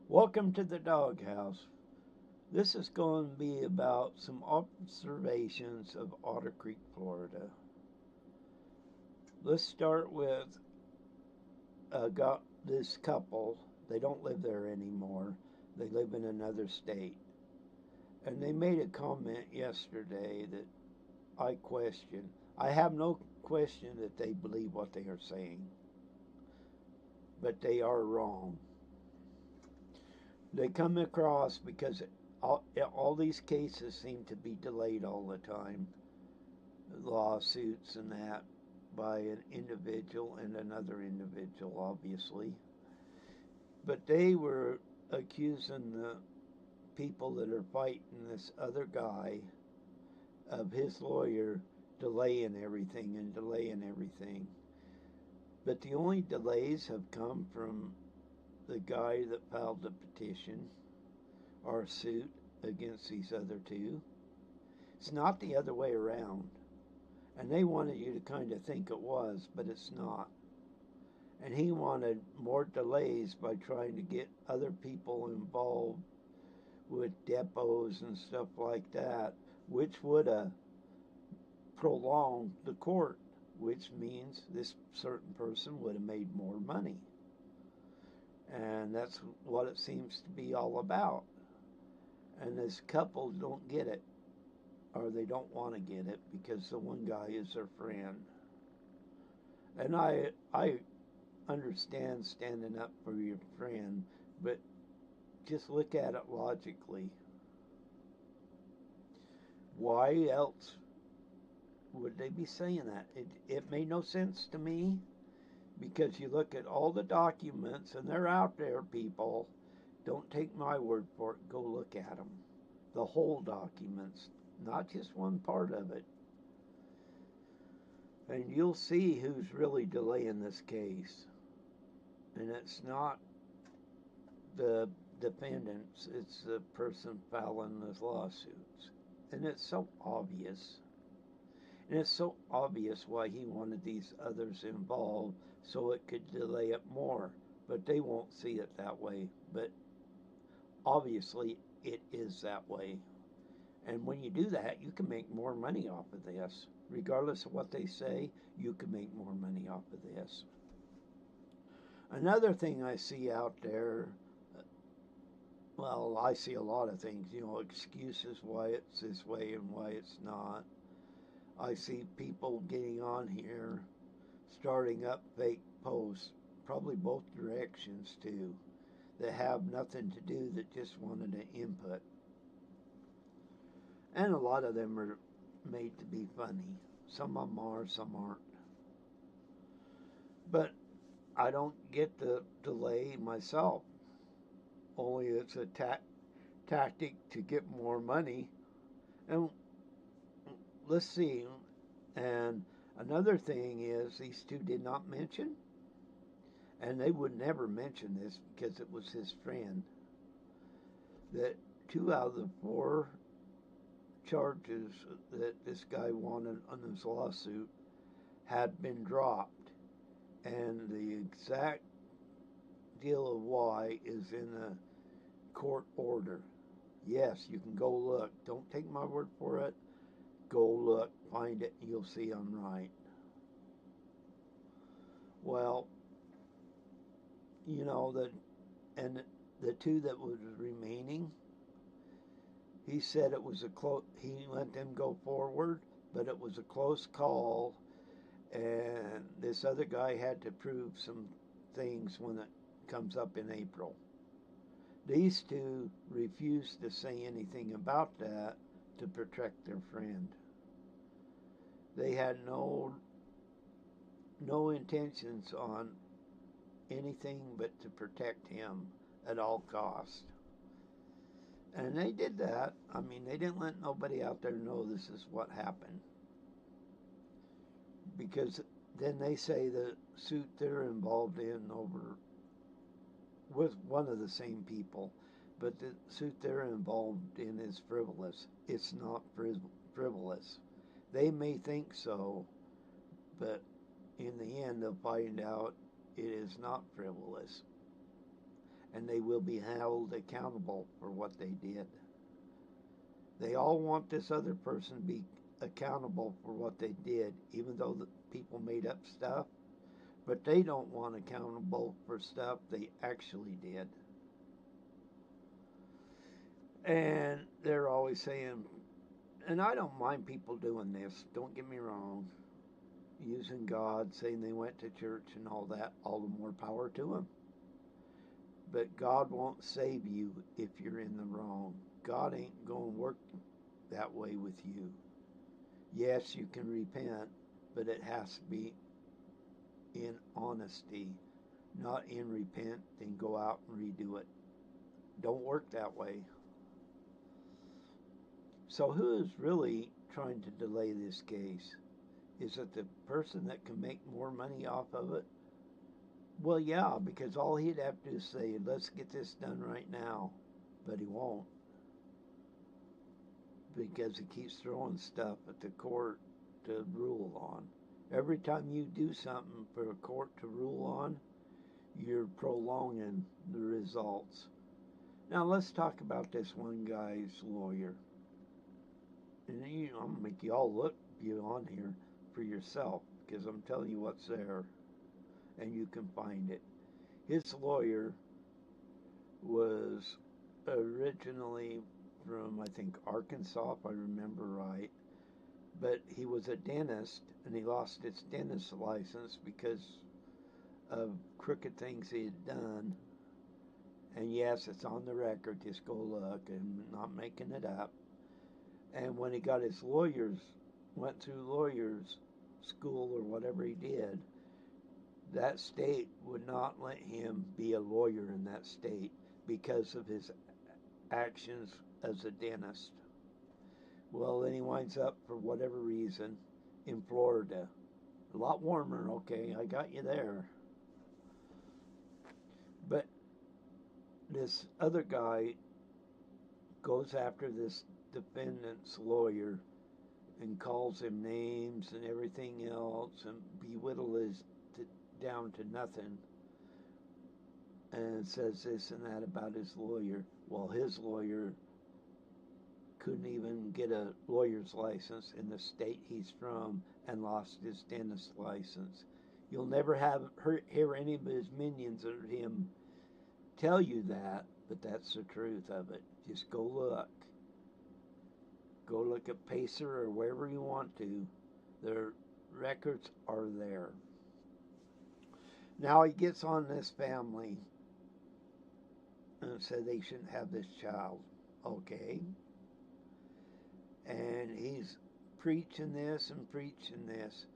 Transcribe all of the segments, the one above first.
Welcome to the doghouse. This is going to be about some observations of Otter Creek, Florida. Let's start with got this couple. They don't live there anymore. They live in another state. And they made a comment yesterday that I question. I have no question that they believe what they are saying, but they are wrong. They come across because all these cases seem to be delayed all the time, lawsuits and that, by an individual and another individual, obviously. But they were accusing the people that are fighting this other guy of his lawyer delaying everything and delaying everything. But the only delays have come from the guy that filed the petition or suit against these other two. It's not the other way around. And they wanted you to kind of think it was, but it's not. And he wanted more delays by trying to get other people involved with depots and stuff like that, which would have prolonged the court, which means this certain person would have made more money. And that's what it seems to be all about. And this couple don't get it, or they don't want to get it because the one guy is their friend. And I understand standing up for your friend, but just look at it logically. Why else would they be saying that? It made no sense to me because you look at all the documents and they're out there, people. Don't take my word for it. Go look at them. The whole documents, not just one part of it. And you'll see who's really delaying this case. And it's not the defendants, it's the person filing those lawsuits. And it's so obvious. And it's so obvious why he wanted these others involved so it could delay it more. But they won't see it that way. But obviously, it is that way. And when you do that, you can make more money off of this. Regardless of what they say, you can make more money off of this. Another thing I see out there, well, I see a lot of things, excuses why it's this way and why it's not. I see people getting on here, starting up fake posts, probably both directions too, that have nothing to do, that just wanted an input. And a lot of them are made to be funny. Some of them are, some aren't. But I don't get the delay myself. Only it's a tactic to get more money. And let's see. And another thing is, these two did not mention, and they would never mention this because it was his friend, that 2 out of the 4 charges that this guy wanted on his lawsuit had been dropped. And the exact deal of why is in a court order. Yes, you can go look. Don't take my word for it. Go look, find it, and you'll see I'm right. Well, that, and the two that was remaining, he said it was a close. He let them go forward, but it was a close call, and this other guy had to prove some things when it comes up in April. These two refused to say anything about that to protect their friend. They had no intentions on anything but to protect him at all costs. And they did that. I mean, they didn't let nobody out there know this is what happened. Because then they say the suit they're involved in over with one of the same people, but the suit they're involved in is frivolous. It's not frivolous. They may think so, but in the end they'll find out it is not frivolous. and they will be held accountable for what they did. They all want this other person to be accountable for what they did, even though the people made up stuff, but they don't want accountable for stuff they actually did. And they're always saying, and I don't mind people doing this, don't get me wrong, using God, saying they went to church and all that, all the more power to them. But God won't save you if you're in the wrong. God ain't going to work that way with you. Yes, you can repent, but it has to be in honesty, not in repent and go out and redo it. Don't work that way. So who is really trying to delay this case? Is it the person that can make more money off of it? Well, yeah, because all he'd have to do is say, let's get this done right now. But he won't. Because he keeps throwing stuff at the court to rule on. Every time you do something for a court to rule on, you're prolonging the results. Now let's talk about this one guy's lawyer. And I'm going to make you all look on here for yourself, because I'm telling you what's there, and you can find it. His lawyer was originally from, I think, Arkansas, if I remember right. But he was a dentist, and he lost his dentist license because of crooked things he had done. And yes, it's on the record, just go look, and I'm not making it up. And when he got his went through lawyers school or whatever he did, that state would not let him be a lawyer in that state because of his actions as a dentist. Well, then he winds up, for whatever reason, in Florida. A lot warmer, okay, I got you there. But this other guy goes after this defendant's lawyer and calls him names and everything else and belittles down to nothing and says this and that about his lawyer. Well, his lawyer couldn't even get a lawyer's license in the state he's from and lost his dentist license. You'll never hear any of his minions or him tell you that, but that's the truth of it. Just go look. Go look at Pacer or wherever you want to. Their records are there. Now he gets on this family and said they shouldn't have this child. Okay. And he's preaching this and preaching this.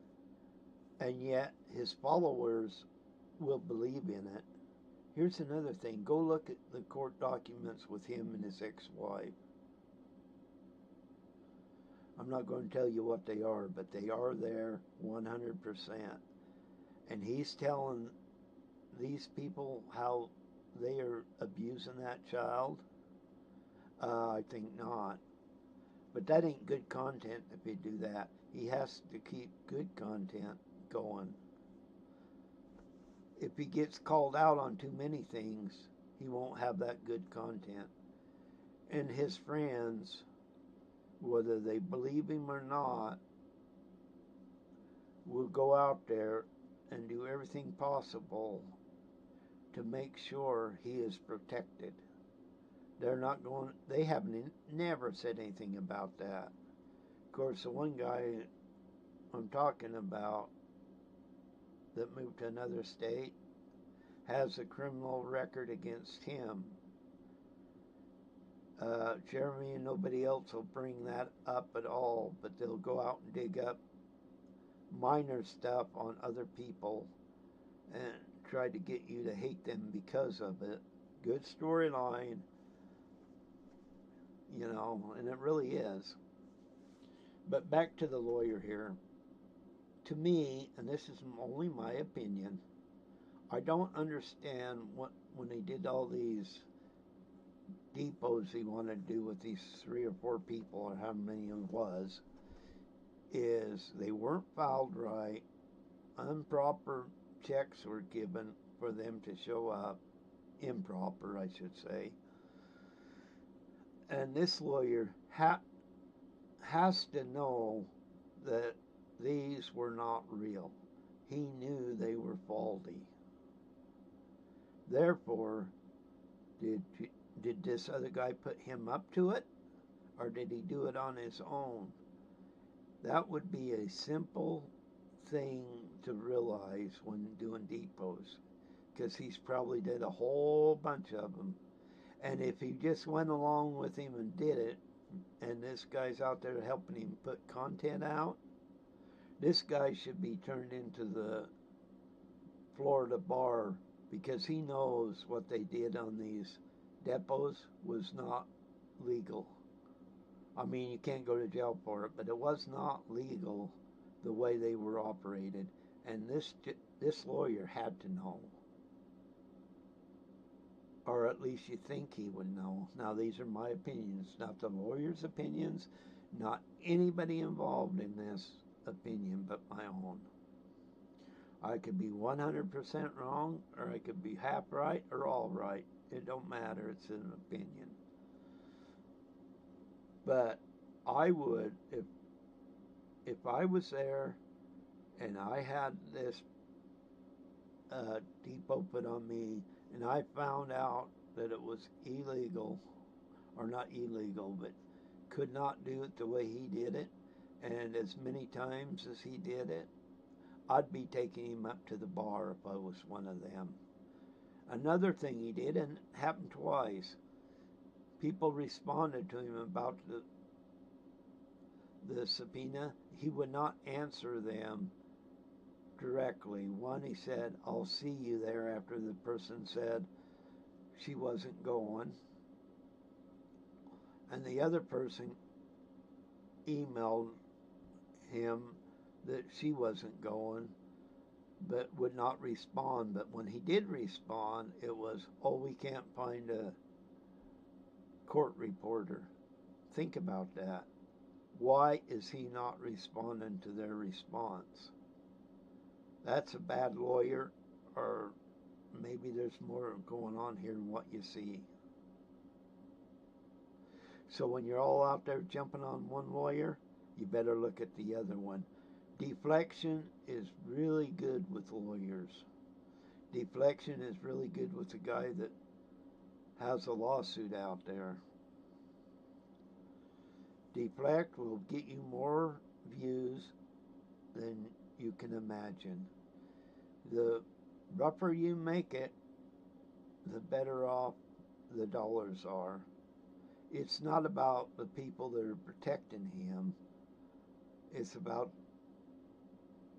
And yet his followers will believe in it. Here's another thing. Go look at the court documents with him and his ex-wife. I'm not going to tell you what they are, but they are there 100%. And he's telling these people how they are abusing that child. I think not. But that ain't good content if he do that. He has to keep good content going. If he gets called out on too many things, he won't have that good content. And his friends, whether they believe him or not, will go out there and do everything possible to make sure he is protected. They haven't never said anything about that. Of course, the one guy I'm talking about that moved to another state has a criminal record against him. Jeremy and nobody else will bring that up at all, but they'll go out and dig up minor stuff on other people and try to get you to hate them because of it. Good storyline, and it really is. But back to the lawyer here. To me, and this is only my opinion, I don't understand when he did all these depots he wanted to do with these 3 or 4 people, or how many it was, is they weren't filed right, improper checks were given for them to show up, improper, I should say. And this lawyer has to know that these were not real. He knew they were faulty. Therefore, did this other guy put him up to it, or did he do it on his own? That would be a simple thing to realize when doing depots, because he's probably did a whole bunch of them. And if he just went along with him and did it, and this guy's out there helping him put content out, this guy should be turned into the Florida bar, because he knows what they did on these depots was not legal. I mean, you can't go to jail for it, but it was not legal the way they were operated. And this lawyer had to know, or at least you think he would know. Now, these are my opinions, not the lawyer's opinions, not anybody involved in this opinion but my own. I could be 100% wrong, or I could be half right or all right. It don't matter. It's an opinion. But I would, if I was there and I had this depot put on me, and I found out that it was illegal, or not illegal, but could not do it the way he did it, and as many times as he did it, I'd be taking him up to the bar if I was one of them. Another thing he did, and it happened twice, people responded to him about the subpoena. He would not answer them directly. One, he said, "I'll see you there," after the person said she wasn't going. And the other person emailed him that she wasn't going, but would not respond. But when he did respond, it was, "Oh, we can't find a court reporter." Think about that. Why is he not responding to their response? That's a bad lawyer, or maybe there's more going on here than what you see. So when you're all out there jumping on one lawyer, you better look at the other one. Deflection is really good with lawyers. Deflection is really good with the guy that has a lawsuit out there. Deflect will get you more views than you can imagine. The rougher you make it, the better off the dollars are. It's not about the people that are protecting him. It's about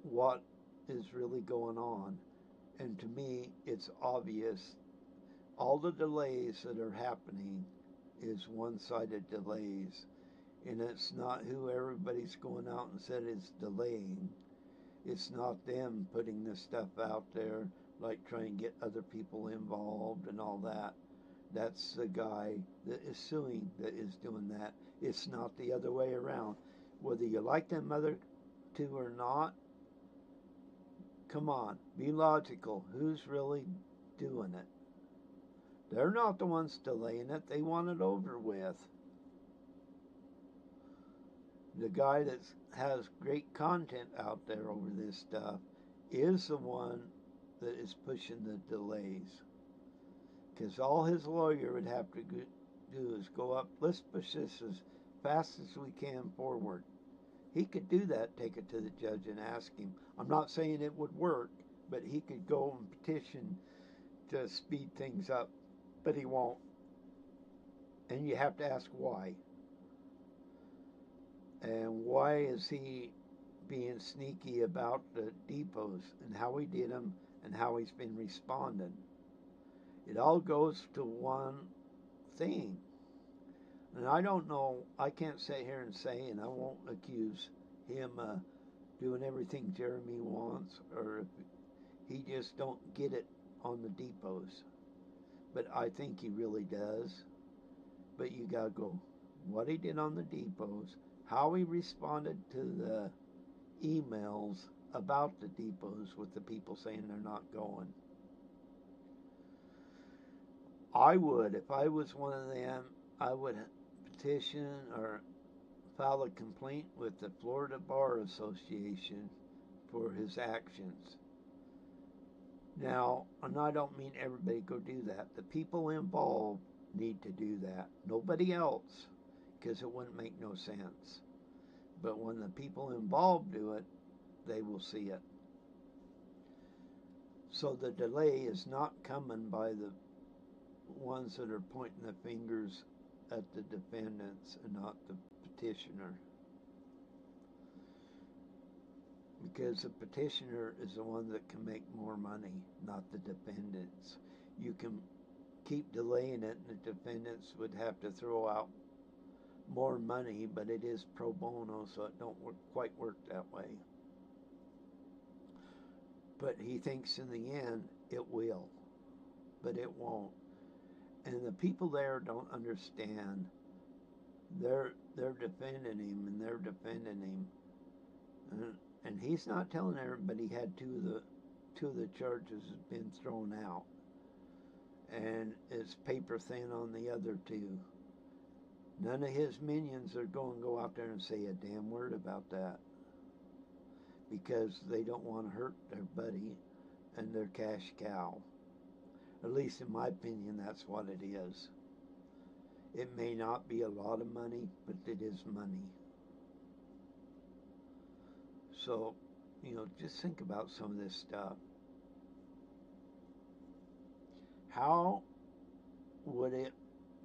what is really going on. And to me, it's obvious. All the delays that are happening is one-sided delays. And it's not who everybody's going out and said is delaying. It's not them putting this stuff out there, like trying to get other people involved and all that. That's the guy that is suing that is doing that. It's not the other way around. Whether you like them other two or not, come on, be logical. Who's really doing it? They're not the ones delaying it. They want it over with. The guy that has great content out there over this stuff is the one that is pushing the delays. Because all his lawyer would have to do is go up, let's push this as fast as we can forward. He could do that, take it to the judge and ask him. I'm not saying it would work, but he could go and petition to speed things up, but he won't. And you have to ask why. And why is he being sneaky about the depots and how he did them and how he's been responding? It all goes to one thing. And I don't know, I can't sit here and say, and I won't accuse him doing everything Jeremy wants, or if he just don't get it on the depots. But I think he really does. But you gotta go, what he did on the depots, how he responded to the emails about the depots with the people saying they're not going. I would, if I was one of them, I would petition or file a complaint with the Florida Bar Association for his actions. Now, and I don't mean everybody go do that. The people involved need to do that. Nobody else, because it wouldn't make no sense. But when the people involved do it, they will see it. So the delay is not coming by the ones that are pointing the fingers at the defendants and not the petitioner. Because the petitioner is the one that can make more money, not the defendants. You can keep delaying it, and the defendants would have to throw out more money, but it is pro bono, so it don't quite work that way. But he thinks in the end it will, but it won't. And the people there don't understand. They're defending him, and they're defending him, and he's not telling everybody he had two of the charges has been thrown out, and it's paper thin on the other two. None of his minions are going to go out there and say a damn word about that, because they don't want to hurt their buddy and their cash cow. At least in my opinion, that's what it is. It may not be a lot of money, but it is money. So, just think about some of this stuff. How would it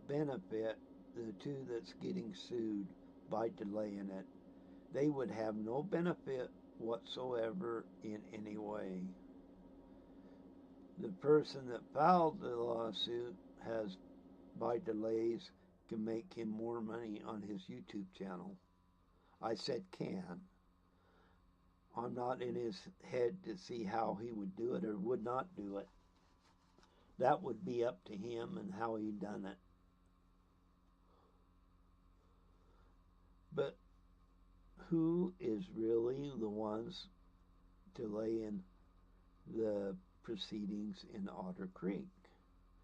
benefit the two that's getting sued by delaying it? They would have no benefit whatsoever in any way. The person that filed the lawsuit has, by delays, can make him more money on his YouTube channel. I said can. I'm not in his head to see how he would do it or would not do it. That would be up to him and how he done it. But who is really the ones delaying the proceedings in Otter Creek?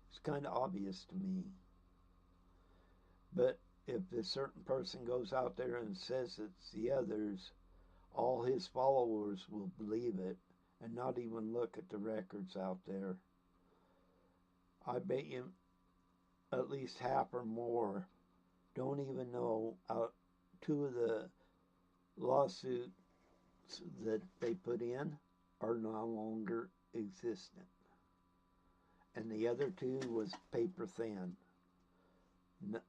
It's kind of obvious to me. But if a certain person goes out there and says it's the others, all his followers will believe it and not even look at the records out there. I bet you at least half or more don't even know two of the lawsuits that they put in are no longer existent. And the other two was paper thin.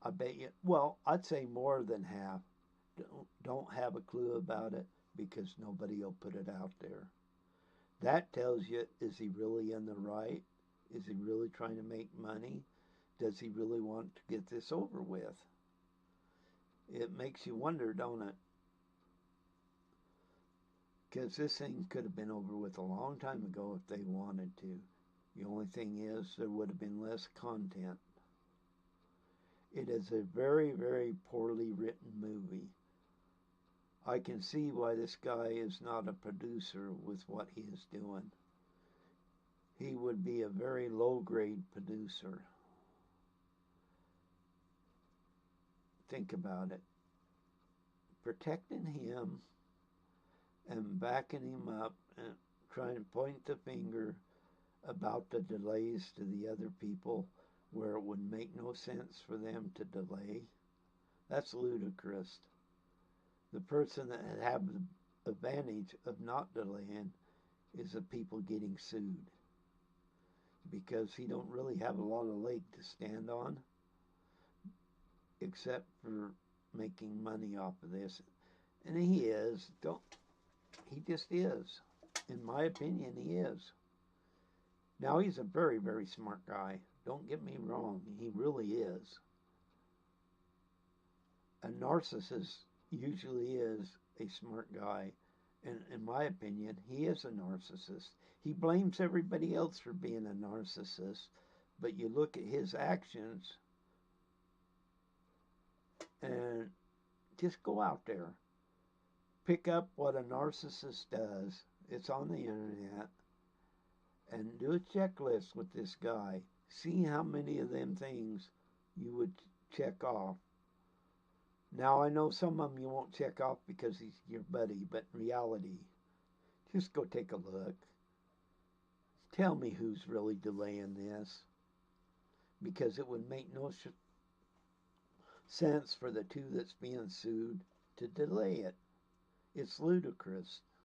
I bet you, well, I'd say more than half don't have a clue about it because nobody will put it out there. That tells you, is he really in the right? Is he really trying to make money? Does he really want to get this over with? It makes you wonder, don't it? Because this thing could have been over with a long time ago if they wanted to. The only thing is, there would have been less content. It is a very, very poorly written movie. I can see why this guy is not a producer with what he is doing. He would be a very low-grade producer. Think about it. Protecting him and backing him up and trying to point the finger about the delays to the other people where it would make no sense for them to delay. That's ludicrous. The person that have the advantage of not delaying is the people getting sued, because he don't really have a lot of leg to stand on except for making money off of this. And he just is. In my opinion, he is. Now, he's a very, very smart guy. Don't get me wrong. He really is. A narcissist usually is a smart guy. And in my opinion, he is a narcissist. He blames everybody else for being a narcissist. But you look at his actions and just go out there. Pick up what a narcissist does. It's on the internet. And do a checklist with this guy. See how many of them things you would check off. Now, I know some of them you won't check off because he's your buddy, but in reality, just go take a look. Tell me who's really delaying this, because it would make no sense for the two that's being sued to delay it. It's ludicrous.